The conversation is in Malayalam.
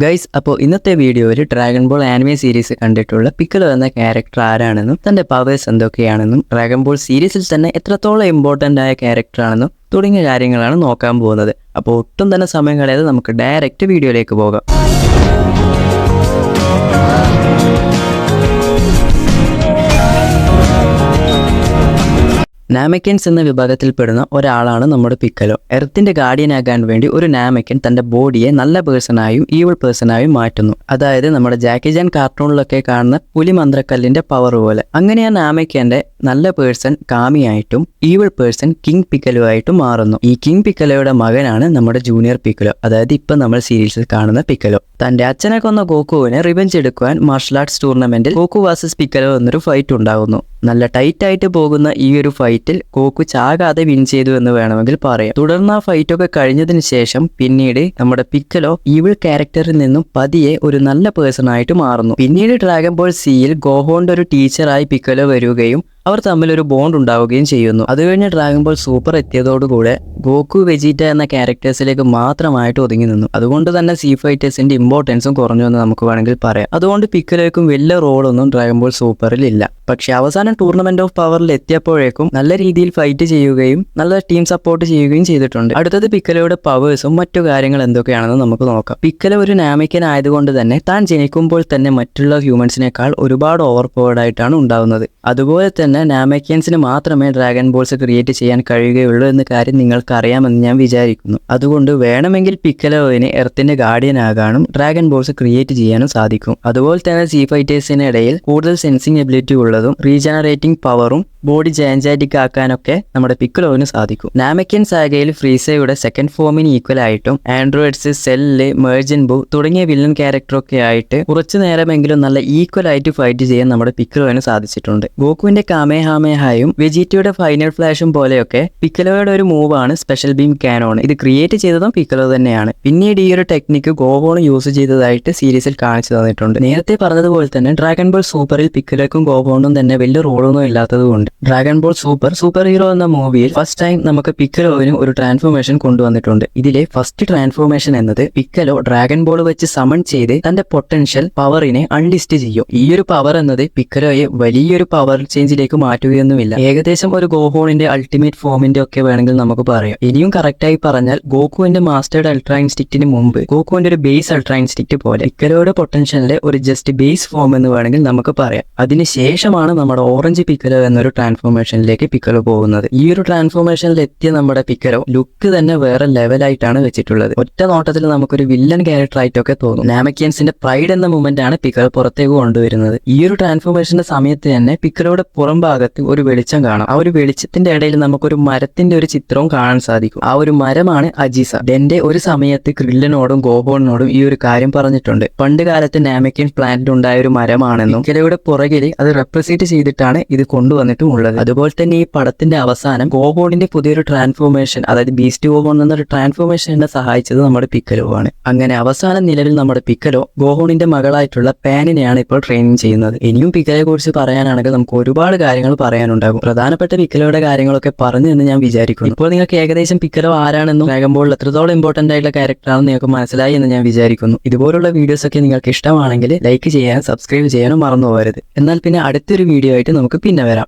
ഗൈസ്, അപ്പോൾ ഇന്നത്തെ വീഡിയോയിൽ ഡ്രാഗൺ ബോൾ ആനിമേ സീരീസ് കണ്ടിട്ടുള്ള പിക്കലോ എന്ന ക്യാരക്ടർ ആരാണെന്നും തന്റെ പവേഴ്സ് എന്തൊക്കെയാണെന്നും ഡ്രാഗൺ ബോൾ സീരീസിൽ തന്നെ എത്രത്തോളം ഇമ്പോർട്ടൻ്റ് ആയ ക്യാരക്ടർ ആണെന്നും തുടങ്ങിയ കാര്യങ്ങളാണ് നോക്കാൻ പോകുന്നത്. അപ്പോൾ ഒട്ടും തന്നെ സമയം കളയാതെ നമുക്ക് ഡയറക്റ്റ് വീഡിയോയിലേക്ക് പോകാം. നാമക്കൻസ് എന്ന വിഭാഗത്തിൽപ്പെടുന്ന ഒരാളാണ് നമ്മുടെ പിക്കലോ. എർത്തിന്റെ ഗാർഡിയൻ ആകാൻ വേണ്ടി ഒരു നാമക്കൻ തന്റെ ബോഡിയെ നല്ല പേഴ്സണായും ഈവിൾ പേഴ്സണായും മാറ്റുന്നു. അതായത് നമ്മുടെ ജാക്കി ചാൻ കാർട്ടൂണിലൊക്കെ കാണുന്ന പുലി മന്ത്രക്കല്ലിന്റെ പവർ പോലെ. അങ്ങനെ ആ നാമക്കന്റെ നല്ല പേഴ്സൺ കാമിയായിട്ടും ഈവിൾ പേഴ്സൺ കിങ് പിക്കലോ ആയിട്ടും മാറുന്നു. ഈ കിങ് പിക്കലോയുടെ മകനാണ് നമ്മുടെ ജൂനിയർ പിക്കലോ, അതായത് ഇപ്പൊ നമ്മൾ സീരീസിൽ കാണുന്ന പിക്കലോ. തന്റെ അച്ഛനെ കൊന്ന ഗോക്കുവിനെ റിവെഞ്ച് എടുക്കുവാൻ മാർഷൽ ആർട്സ് ടൂർണമെന്റിൽ ഗോക്കു വേഴ്സസ് പിക്കലോ എന്നൊരു ഫൈറ്റ് ഉണ്ടാകുന്നു. നല്ല ടൈറ്റ് ആയിട്ട് പോകുന്ന ഈ ഒരു ഫൈറ്റിൽ ഗോക്കു ചാകാതെ വിൻ ചെയ്തു എന്ന് വേണമെങ്കിൽ പറയാം. തുടർന്ന് ആ ഫൈറ്റ് ഒക്കെ കഴിഞ്ഞതിന് ശേഷം പിന്നീട് നമ്മുടെ പിക്കലോ ഈവിൾ ക്യാരക്ടറിൽ നിന്നും പതിയെ ഒരു നല്ല പേഴ്സൺ ആയിട്ട് മാറുന്നു. പിന്നീട് ഡ്രാഗൺ ബോൾ സിയിൽ ഗോഹോന്റെ ഒരു ടീച്ചറായി പിക്കലോ വരികയും അവർ തമ്മിൽ ഒരു ബോണ്ട് ഉണ്ടാവുകയും ചെയ്യുന്നു. അത് കഴിഞ്ഞ് ഡ്രാഗൺ ബോൾ സൂപ്പർ എത്തിയതോടുകൂടെ ഗോക്കു വെജിറ്റ എന്ന ക്യാരക്ടേഴ്സിലേക്ക് മാത്രമായിട്ട് ഒതുങ്ങി നിന്നു. അതുകൊണ്ട് തന്നെ സീ ഫൈറ്റേഴ്സിന്റെ ഇമ്പോർട്ടൻസും കുറഞ്ഞു എന്ന് നമുക്ക് വേണമെങ്കിൽ പറയാം. അതുകൊണ്ട് പിക്കലോയ്ക്കും വലിയ റോളൊന്നും ഡ്രാഗൺ ബോൾ സൂപ്പറിൽ ഇല്ല. പക്ഷെ അവസാനം ടൂർണമെന്റ് ഓഫ് പവറിൽ എത്തിയപ്പോഴേക്കും നല്ല രീതിയിൽ ഫൈറ്റ് ചെയ്യുകയും നല്ല ടീം സപ്പോർട്ട് ചെയ്യുകയും ചെയ്തിട്ടുണ്ട്. അടുത്തത് പിക്കലോയുടെ പവേഴ്സും മറ്റു കാര്യങ്ങൾ എന്തൊക്കെയാണെന്ന് നമുക്ക് നോക്കാം. പിക്കലോ ഒരു നാമിക്കൻ ആയതുകൊണ്ട് തന്നെ താൻ ജനിക്കുമ്പോൾ തന്നെ മറ്റുള്ള ഹ്യൂമൻസിനേക്കാൾ ഒരുപാട് ഓവർ പവേർഡ് ആയിട്ടാണ് ഉണ്ടാവുന്നത്. അതുപോലെ തന്നെ നാമക്കിയൻസിന് മാത്രമേ ഡ്രാഗൺ ബോൾസ് ക്രിയേറ്റ് ചെയ്യാൻ കഴിയുകയുള്ളൂ എന്ന കാര്യം നിങ്ങൾക്ക് അറിയാമെന്ന് ഞാൻ വിചാരിക്കുന്നു. അതുകൊണ്ട് വേണമെങ്കിൽ പിക്കലോവിന് എർത്തിന്റെ ഗാർഡിയൻ ആകാനും ഡ്രാഗൺ ബോൾസ് ക്രിയേറ്റ് ചെയ്യാനും സാധിക്കും. അതുപോലെ തന്നെ സീ ഫൈറ്റേഴ്സിനിടയിൽ കൂടുതൽ സെൻസിങ് എബിലിറ്റി ഉള്ളതും റീജനറേറ്റിംഗ് പവറും ബോഡി ജയൻജാറ്റിക് ആക്കാനൊക്കെ നമ്മുടെ പിക്കലോവിന് സാധിക്കും. നാമക്കൻ സാഗയിൽ ഫ്രീസയുടെ സെക്കൻഡ് ഫോമിന് ഈക്വൽ ആയിട്ടും ആൻഡ്രോയിഡ്സ്, സെല്ല്, മേർജൻ ബു തുടങ്ങിയ വില്ലൻ ക്യാരക്ടറൊക്കെ ആയിട്ട് കുറച്ചു നേരമെങ്കിലും നല്ല ഈക്വൽ ആയിട്ട് ഫൈറ്റ് ചെയ്യാൻ നമ്മുടെ പിക്കലോവിന് സാധിച്ചിട്ടുണ്ട്. ഗോകുവിന്റെ കാമേഹാമേഹായും വെജിറ്റയുടെ ഫൈനൽ ഫ്ലാഷും പോലെയൊക്കെ പിക്കലോയുടെ ഒരു മൂവാണ് സ്പെഷ്യൽ ബീം കാനോൺ. ഇത് ക്രിയേറ്റ് ചെയ്തതും പിക്കലോ തന്നെയാണ്. പിന്നീട് ഈ ഒരു ടെക്നിക്ക് ഗോഹോൺ യൂസ് ചെയ്തതായിട്ട് സീരീസിൽ കാണിച്ചു തന്നിട്ടുണ്ട്. നേരത്തെ പറഞ്ഞതുപോലെ തന്നെ ഡ്രാഗൺ ബോൾ സൂപ്പറിൽ പിക്കലോക്കും ഗോഹോണും തന്നെ വലിയ റോളൊന്നും ഇല്ലാത്തതുകൊണ്ട് ഡ്രാഗൺ ബോൾ സൂപ്പർ ഹീറോ എന്ന മൂവിയിൽ ഫസ്റ്റ് ടൈം നമുക്ക് പിക്കലോവിന് ഒരു ട്രാൻസ്ഫോർമേഷൻ കൊണ്ടുവന്നിട്ടുണ്ട്. ഇതിലെ ഫസ്റ്റ് ട്രാൻസ്ഫോർമേഷൻ എന്നത് പിക്കലോ ഡ്രാഗൺ ബോൾ വെച്ച് സമൺ ചെയ്ത് തന്റെ പൊട്ടൻഷ്യൽ പവറിനെ അൺലിസ്റ്റ് ചെയ്യും. ഈ ഒരു പവർ എന്നത് പിക്കലോയെ വലിയൊരു പവർ ചേഞ്ചിലേക്ക് മാറ്റുകയൊന്നുമില്ല. ഏകദേശം ഒരു ഗോഹോണിന്റെ അൾട്ടിമേറ്റ് ഫോമിന്റെ ഒക്കെ വേണമെങ്കിൽ നമുക്ക് പറയാം. ഇനിയും കറക്റ്റായി പറഞ്ഞാൽ ഗോകുവിന്റെ മാസ്റ്റേർഡ് അൾട്രാ ഇൻസ്റ്റിക്റ്റിന് മുമ്പ് ഗോകുവിന്റെ ഒരു ബേസ് അൾട്രാ ഇൻസ്റ്റിക്റ്റ് പോലെ പിക്കലോയുടെ പൊട്ടൻഷ്യലിന്റെ ഒരു ജസ്റ്റ് ബേസ് ഫോം എന്ന് വേണമെങ്കിൽ നമുക്ക് പറയാം. അതിനുശേഷമാണ് നമ്മുടെ ഓറഞ്ച് പിക്കലോ എന്നൊരു ട്രാൻസ്ഫോർമേഷനിലേക്ക് പിക്കലോ പോകുന്നത്. ഈ ഒരു ട്രാൻസ്ഫോർമേഷനിൽ എത്തിയ നമ്മുടെ പിക്കലോ ലുക്ക് തന്നെ വേറെ ലെവലായിട്ടാണ് വെച്ചിട്ടുള്ളത്. ഒറ്റ നോട്ടത്തിൽ നമുക്കൊരു വില്ലൻ ക്യാരക്ടർ ആയിട്ടൊക്കെ തോന്നും. നാമക്കിയൻസിന്റെ പ്രൈഡ് എന്ന മൂവ്മെന്റ് ആണ് പിക്കലോ പുറത്തേക്ക് കൊണ്ടുവരുന്നത്. ഈ ഒരു ട്രാൻസ്ഫോർമേഷന്റെ സമയത്ത് തന്നെ പിക്കലോയുടെ പുറം ഭാഗത്ത് ഒരു വെളിച്ചം കാണാം. ആ ഒരു വെളിച്ചത്തിന്റെ ഇടയിൽ നമുക്കൊരു മരത്തിന്റെ ഒരു ചിത്രവും കാണാൻ സാധിക്കും. ആ ഒരു മരമാണ് അജിസ. ഡെന്റെ ഒരു സമയത്ത് ക്രില്ലനോടും ഗോഹോണിനോടും ഈ ഒരു കാര്യം പറഞ്ഞിട്ടുണ്ട്. പണ്ട് കാലത്ത് നാമക്കിയൻ പ്ലാനറ്റിൽ ഉണ്ടായ ഒരു മരമാണെന്നും പിക്കലോയുടെ പുറകിൽ അത് റെപ്രസെന്റ് ചെയ്തിട്ടാണ് ഇത് കൊണ്ടുവന്നിട്ടും ഉള്ളത്. അതുപോലെ തന്നെ ഈ പടത്തിന്റെ അവസാനം ഗോഹോണിന്റെ പുതിയൊരു ട്രാൻസ്ഫോർമേഷൻ, അതായത് ബീസ്റ്റ് ഗോഹോൺ എന്നൊരു ട്രാൻസ്ഫോർമേഷൻ എന്നെ സഹായിച്ചത് നമ്മുടെ പിക്കലോ ആണ്. അങ്ങനെ അവസാന നിലവിൽ നമ്മുടെ പിക്കലോ ഗോഹോണിന്റെ മകളായിട്ടുള്ള പാനിനെയാണ് ഇപ്പോൾ ട്രെയിനിങ് ചെയ്യുന്നത്. ഇനിയും പിക്കലോയെ കുറിച്ച് പറയാനാണെങ്കിൽ നമുക്ക് ഒരുപാട് കാര്യങ്ങൾ പറയാനുണ്ടാകും. പ്രധാനപ്പെട്ട പിക്കലോയുടെ കാര്യങ്ങളൊക്കെ പറഞ്ഞു എന്ന് ഞാൻ വിചാരിക്കുന്നു. ഇപ്പോൾ നിങ്ങൾക്ക് ഏകദേശം പിക്കലോ ആരാണെന്നും ഡ്രാഗൺ ബോളിൽ എത്രത്തോളം ഇമ്പോർട്ടന്റ് ആയിട്ടുള്ള ക്യാരക്ടറാണെന്ന് നിങ്ങൾക്ക് മനസ്സിലായി എന്ന് ഞാൻ വിചാരിക്കുന്നു. ഇതുപോലുള്ള വീഡിയോസ് ഒക്കെ നിങ്ങൾക്ക് ഇഷ്ടമാണെങ്കിൽ ലൈക്ക് ചെയ്യാനും സബ്സ്ക്രൈബ് ചെയ്യാനും മറന്നു പോകരുത്. എന്നാൽ പിന്നെ അടുത്തൊരു വീഡിയോ ആയിട്ട് നമുക്ക് പിന്നെ വരാം.